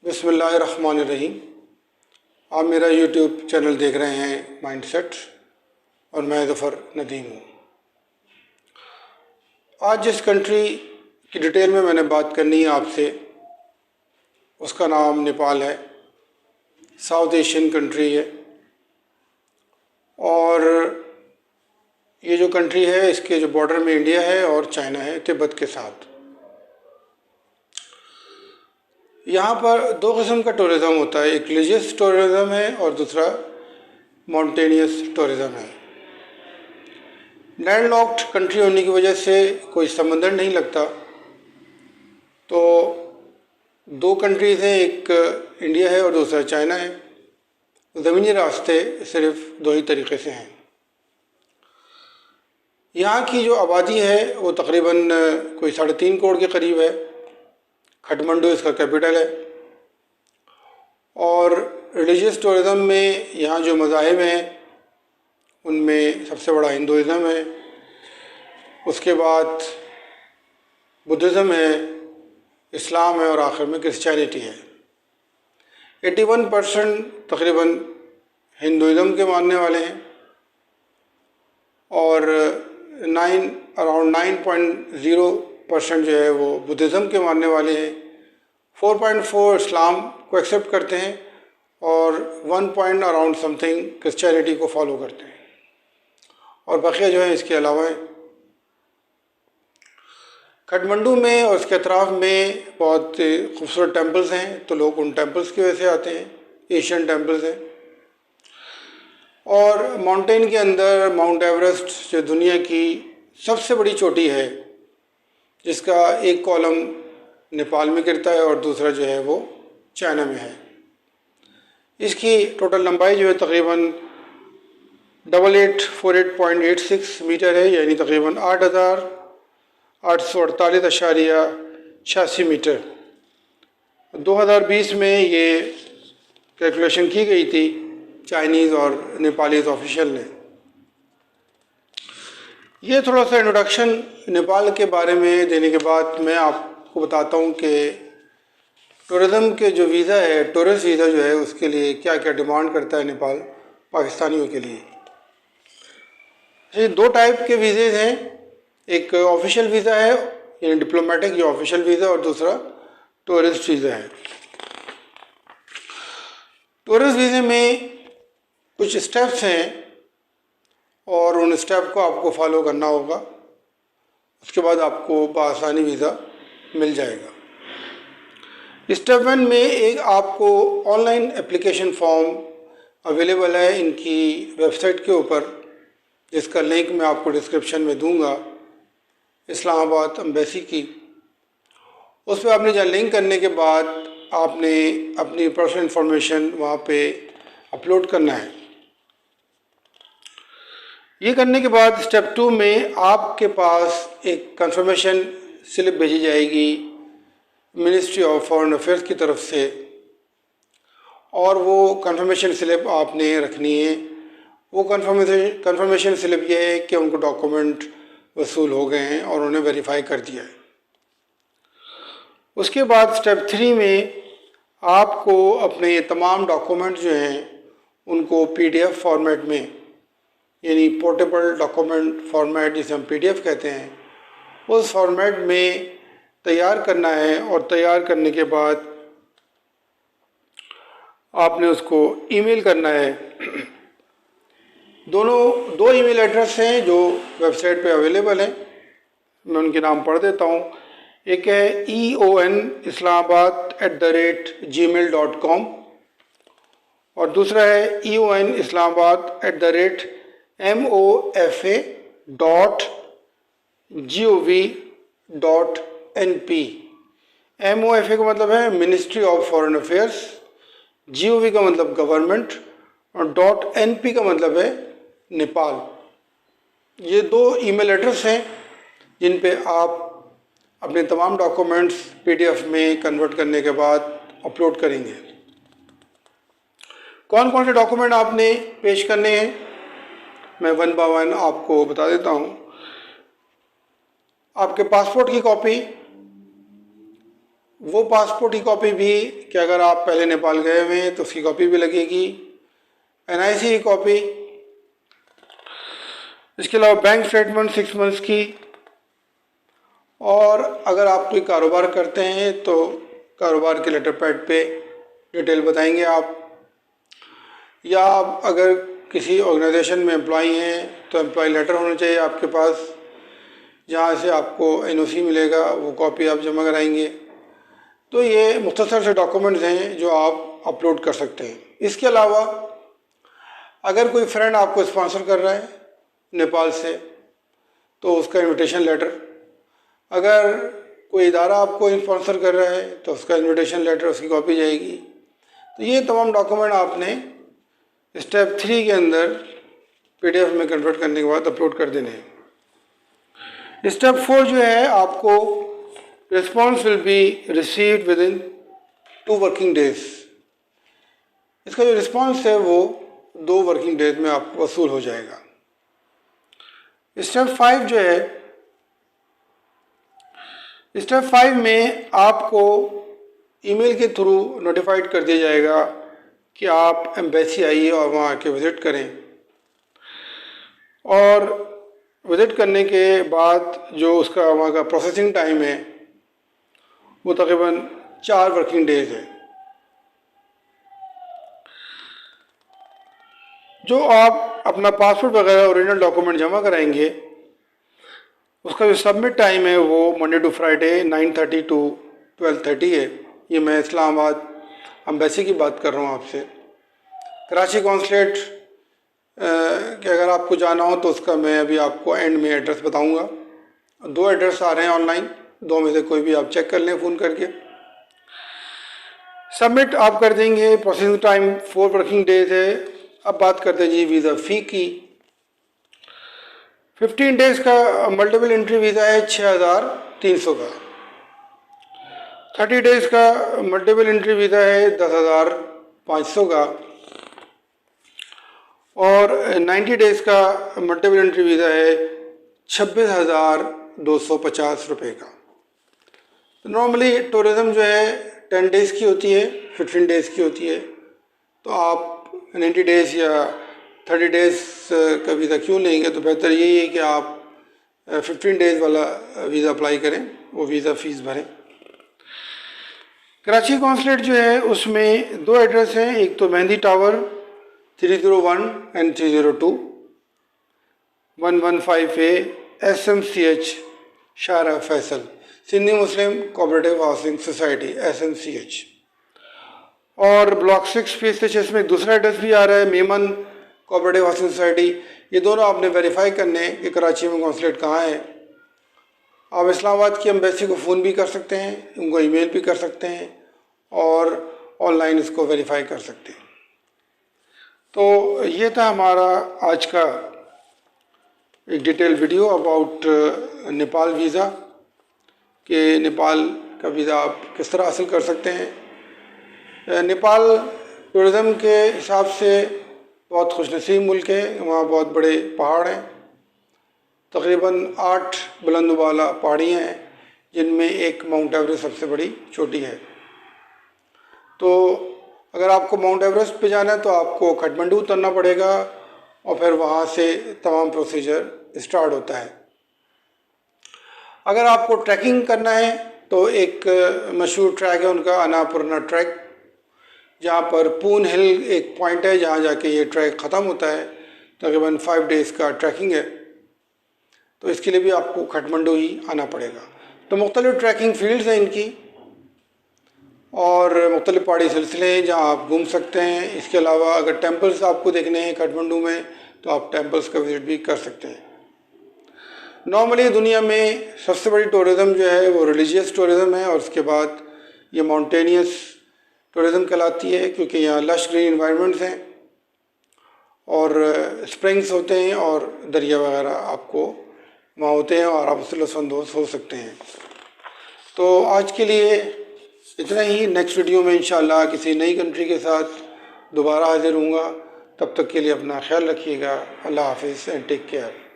बिस्मिल्लाहिर्रहमानिर्रहीम। आप मेरा यूट्यूब चैनल देख रहे हैं माइंडसेट और मैं ज़फ़र नदीम हूँ। आज जिस कंट्री की डिटेल में मैंने बात करनी है आपसे, उसका नाम नेपाल है। साउथ एशियन कंट्री है और ये जो कंट्री है इसके जो बॉर्डर में इंडिया है और चाइना है तिब्बत के साथ। यहाँ पर दो किस्म का टूरिज़्म होता है, एक रिलीजियस टूरिज़्म है और दूसरा माउंटेनियस टूरिज़्म है। लैंडलॉक्ड कंट्री होने की वजह से कोई समंदर नहीं लगता, तो दो कंट्रीज़ हैं, एक इंडिया है और दूसरा चाइना है। ज़मीनी रास्ते सिर्फ दो ही तरीके से हैं। यहाँ की जो आबादी है वो तकरीबन कोई 3.5 करोड़ के करीब है। काठमांडू इसका कैपिटल है और रिलीजियस टूरिज़्म में यहाँ जो मज़ाहिब हैं उनमें सबसे बड़ा हिंदुइज़्म है, उसके बाद बुद्धिज़्म है, इस्लाम है और आखिर में क्रिश्चियनिटी है। 81% तकरीबन हिंदुइज़्म के मानने वाले हैं और अराउंड 9.0% जो है वो बुद्धिज़्म के मानने वाले हैं। 4.4 इस्लाम को एक्सेप्ट करते हैं और 1 पॉइंट अराउंड समथिंग क्रिश्चियनिटी को फॉलो करते हैं और बकिया जो है इसके अलावा है। काठमांडू में और उसके अतराफ़ में बहुत खूबसूरत टेम्पल्स हैं, तो लोग उन टेम्पल्स की वजह से आते हैं। एशियन टेम्पल्स हैं और माउंटेन के अंदर माउंट एवरेस्ट जो दुनिया की सबसे बड़ी चोटी है, जिसका एक कॉलम नेपाल में गिरता है और दूसरा जो है वो चाइना में है। इसकी टोटल लंबाई जो है तकरीबन 8848.86 मीटर है, यानी तकरीबन 8,848.86 मीटर। 2020 में ये कैलकुलेशन की गई थी चाइनीज़ और नेपालीज़ ऑफिशियल ने। ये थोड़ा सा इंट्रोडक्शन नेपाल के बारे में देने के बाद मैं आपको बताता हूँ कि टूरिज़्म के जो वीज़ा है, टूरिस्ट वीज़ा जो है, उसके लिए क्या क्या डिमांड करता है नेपाल पाकिस्तानियों के लिए। ये दो टाइप के वीज़े हैं, एक ऑफिशियल वीज़ा है यानी डिप्लोमेटिक या ऑफिशियल वीज़ा और दूसरा टूरिस्ट वीज़ा है। टूरिस्ट वीज़े में कुछ स्टेप्स हैं और उन स्टेप को आपको फॉलो करना होगा, उसके बाद आपको बआसानी वीज़ा मिल जाएगा। स्टेप 1 में एक आपको ऑनलाइन एप्लीकेशन फॉर्म अवेलेबल है इनकी वेबसाइट के ऊपर, जिसका लिंक मैं आपको डिस्क्रिप्शन में दूंगा, इस्लामाबाद एम्बेसी की। उस पर आपने जहाँ लिंक करने के बाद आपने अपनी पर्सनल इंफॉर्मेशन वहाँ पे अपलोड करना है। ये करने के बाद स्टेप 2 में आपके पास एक कंफर्मेशन स्लिप भेजी जाएगी मिनिस्ट्री ऑफ फॉरेन अफेयर्स की तरफ से, और वो कंफर्मेशन स्लिप आपने रखनी है। वो कंफर्मेशन स्लिप ये है कि उनको डॉक्यूमेंट वसूल हो गए हैं और उन्हें वेरीफाई कर दिया है। उसके बाद स्टेप 3 में आपको अपने तमाम डॉक्यूमेंट जो हैं उनको PDF फॉर्मेट में, यानी पोर्टेबल डॉक्यूमेंट फॉर्मेट जिसे हम PDF कहते हैं, उस फॉर्मेट में तैयार करना है और तैयार करने के बाद आपने उसको ईमेल करना है। दो ईमेल एड्रेस हैं जो वेबसाइट पे अवेलेबल हैं, मैं उनके नाम पढ़ देता हूँ। एक है eonislamabad@gmail.com और दूसरा है eonislamabad@mofa.gov.np। MOFA का मतलब है ministry of foreign affairs, GOV का मतलब गवर्नमेंट और .np का मतलब है नेपाल। ये दो ईमेल एड्रेस हैं जिन पे आप अपने तमाम डॉक्यूमेंट्स PDF में कन्वर्ट करने के बाद अपलोड करेंगे। कौन कौन से डॉक्यूमेंट आपने पेश करने हैं मैं 1 बाय 1 आपको बता देता हूँ। आपके पासपोर्ट की कॉपी, वो पासपोर्ट की कॉपी भी कि अगर आप पहले नेपाल गए हुए हैं तो उसकी कॉपी भी लगेगी, NIC की कॉपी, इसके अलावा बैंक स्टेटमेंट 6 मंथ्स की, और अगर आप कोई कारोबार करते हैं तो कारोबार के लेटर पैड पे डिटेल बताएंगे आप, या आप अगर किसी ऑर्गेनाइजेशन में एम्प्लॉई हैं तो एम्प्लॉय लेटर होना चाहिए आपके पास, जहाँ से आपको NOC मिलेगा, वो कॉपी आप जमा कराएंगे। तो ये मुख्तसर से डॉक्यूमेंट्स हैं जो आप अपलोड कर सकते हैं। इसके अलावा अगर कोई फ्रेंड आपको स्पॉन्सर कर रहा है नेपाल से तो उसका इनविटेशन लेटर, अगर कोई इदारा आपको स्पॉन्सर कर रहा है तो उसका इनविटेशन लेटर, उसकी कॉपी जाएगी। तो ये तमाम डॉक्यूमेंट आपने स्टेप 3 के अंदर PDF में कन्वर्ट करने के बाद अपलोड कर देने हैं। स्टेप 4 जो है, आपको response will be received with in 2 working days. इसका जो रिस्पॉन्स है वो 2 वर्किंग डेज में आपको वसूल हो जाएगा। स्टेप 5 जो है, स्टेप 5 में आपको ईमेल के थ्रू नोटिफाइड कर दिया जाएगा कि आप एम्बेसी आइए और वहाँ आके विज़िट करें, और विज़िट करने के बाद जो उसका वहाँ का प्रोसेसिंग टाइम है वो तकरीबन 4 वर्किंग डेज है। जो आप अपना पासपोर्ट वगैरह ओरिजिनल डॉक्यूमेंट जमा कराएंगे उसका जो सबमिट टाइम है वो मंडे टू फ्राइडे 9:30 to 12:30 है। ये मैं इस्लामाबाद एम्बेसी की बात कर रहा हूँ आपसे। कराची कॉन्सुलेट कि अगर आपको जाना हो तो उसका मैं अभी आपको एंड में एड्रेस बताऊंगा। 2 एड्रेस आ रहे हैं ऑनलाइन, 2 में से कोई भी आप चेक कर लें फ़ोन करके। सबमिट आप कर देंगे, प्रोसेसिंग टाइम 4 वर्किंग डेज है। अब बात करते हैं जी वीज़ा फ़ी की। 15 डेज़ का मल्टीपल एंट्री वीज़ा है 6,300 का। 30 डेज़ का मल्टीपल एंट्री वीज़ा है 10,500 का, और 90 डेज़ का मल्टीपल एंट्री वीज़ा है 26,250 रुपये का। तो नॉर्मली टूरिज़म जो है 10 डेज़ की होती है, 15 डेज़ की होती है। तो आप 90 डेज़ या 30 डेज़ का वीज़ा क्यों लेंगे, तो बेहतर यही है कि आप 15 डेज़ वाला वीज़ा अप्लाई करें, वो वीज़ा फ़ीस भरें। कराची कॉन्सुलेट जो है उसमें 2 एड्रेस हैं, एक तो mehndi tower 301 and 302, 115A SMCH शारा फैसल, सिंधी मुस्लिम कोऑपरेटिव हाउसिंग सोसाइटी SMCH। और ब्लॉक 6 PSHS में एक दूसरा एड्रेस भी आ रहा है, मेमन कोऑपरेटिव हाउसिंग सोसाइटी। ये दोनों आपने वेरीफाई करने हैं कि कराची में कॉन्सुलेट कहाँ है। आप इस्लामाबाद की एम्बेसी को फ़ोन भी कर सकते हैं, उनको ईमेल भी कर सकते हैं, और ऑनलाइन इसको वेरीफाई कर सकते हैं। तो ये था हमारा आज का एक detail video about Nepal visa, कि नेपाल का वीज़ा आप किस तरह हासिल कर सकते हैं। नेपाल टूरिज़म के हिसाब से बहुत खुशनसीब मुल्क है। वहाँ बहुत बड़े पहाड़ हैं, तकरीबन 8 बुलंद वाला पहाड़ियाँ हैं, जिनमें एक माउंट एवरेस्ट सबसे बड़ी चोटी है। तो अगर आपको माउंट एवरेस्ट पे जाना है तो आपको काठमांडू उतरना पड़ेगा, और फिर वहाँ से तमाम प्रोसीजर स्टार्ट होता है। अगर आपको ट्रैकिंग करना है तो एक मशहूर ट्रैक है उनका, अन्नपूर्णा ट्रैक, जहाँ पर पून हिल एक पॉइंट है जहाँ जाके ये ट्रैक ख़त्म होता है। तकरीबन 5 डेज़ का ट्रैकिंग है, तो इसके लिए भी आपको काठमांडू ही आना पड़ेगा। तो मुख्तलिफ़ ट्रैकिंग फील्ड्स हैं इनकी, और मुख्तलिफ़ पहाड़ी सिलसिले हैं जहाँ आप घूम सकते हैं। इसके अलावा अगर टेम्पल्स आपको देखने हैं काठमांडू में तो आप टेम्पल्स का विज़िट भी कर सकते हैं। नॉर्मली दुनिया में सबसे बड़ी टूरिज़म जो है वो रिलीजियस टूरिज़म है, और उसके बाद ये माउंटेनियस टूरिज़म कहलाती है, क्योंकि यहाँ लश ग्रीन इन्वायरमेंट्स हैं और स्प्रिंग्स होते हैं और दरिया वगैरह आपको वहाँ होते हैं, और आप उससे लुत्फ़अंदोज़ हो सकते हैं। तो आज के लिए इतना ही। नेक्स्ट वीडियो में इंशाअल्लाह किसी नई कंट्री के साथ दोबारा हाजिर होऊंगा। तब तक के लिए अपना ख्याल रखिएगा। अल्लाह हाफ़िज़ एंड टेक केयर।